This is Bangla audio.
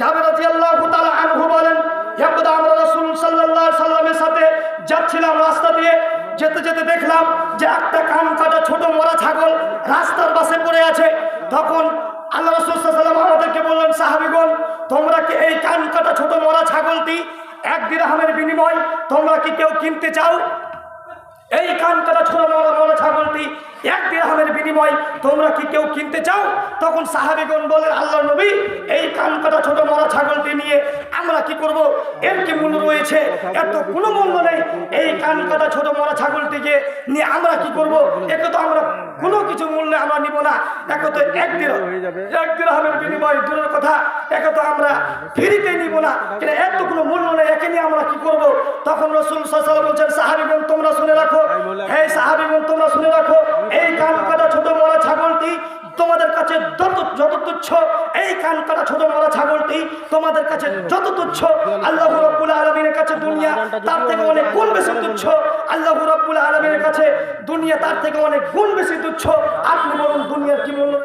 জাবের রাদিয়াল্লাহু তাআলা আনহু বলেন, একদা আমরা রাসূল সাল্লাল্লাহু আলাইহি সাল্লামের সাথে যাচ্ছিলাম, রাস্তা দিয়ে যেতে যেতে দেখলাম যে একটা কান কাটা ছোট মরা ছাগল রাস্তার পাশে পড়ে আছে। তখন আল্লাহ রাসূল সাল্লাল্লাহু আলাইহি ওয়াসাল্লাম আমাদেরকে বললেন, সাহাবীগণ, তোমরা কি এই কান কাটা ছোট মরা ছাগলটি 1 দিরহামের বিনিময় তোমরা কি কেউ কিনতে চাও? এই কান কাটা ছোট মরা ছাগলটি 1 দিরহামের বিনিময় তোমরা কি কেউ কিনতে চাও? তখন সাহাবীগণ বলেন, আল্লাহর নবী, এই কান কাটা ছোট মরা ছাগলটি নিয়ে আমরা কি করব? এর কি মূল্য রয়েছে? এত কোনো মূল্য নেই। এই কান কাটা ছোট মরা ছাগলটিকে নিয়ে আমরা কি করব? একে তো আমরা কোনো কিছু মূল্যে আমরা নিব না। একে তো 1 দিরহামের বিনিময় দূরের কথা, একে তো আমরা ফ্রিতে নিব না। কিন্তু এত কোনো মূল্য নেই, একে নিয়ে আমরা কি করব? তখন রাসূল সাল্লাল্লাহু আলাইহি ওয়াসাল্লাম বলছেন, সাহাবীগণ তোমরা শুনে রাখো, হে সাহাবীগণ তোমরা শুনে রাখো, এই কান কাটা ছোট মরা ছাগলটি তোমাদের কাছে যত তুচ্ছ, এই কান কাটা ছোট মরা ছাগলটি তোমাদের কাছে যত তুচ্ছ, আল্লাহ রাব্বুল আলামিনের কাছে দুনিয়া তার থেকে অনেক গুণ বেশি তুচ্ছ। আল্লাহ রাব্বুল আলামিনের কাছে দুনিয়া তার থেকে অনেক গুণ বেশি তুচ্ছ। আপনি বলুন দুনিয়ার কি মূল্য?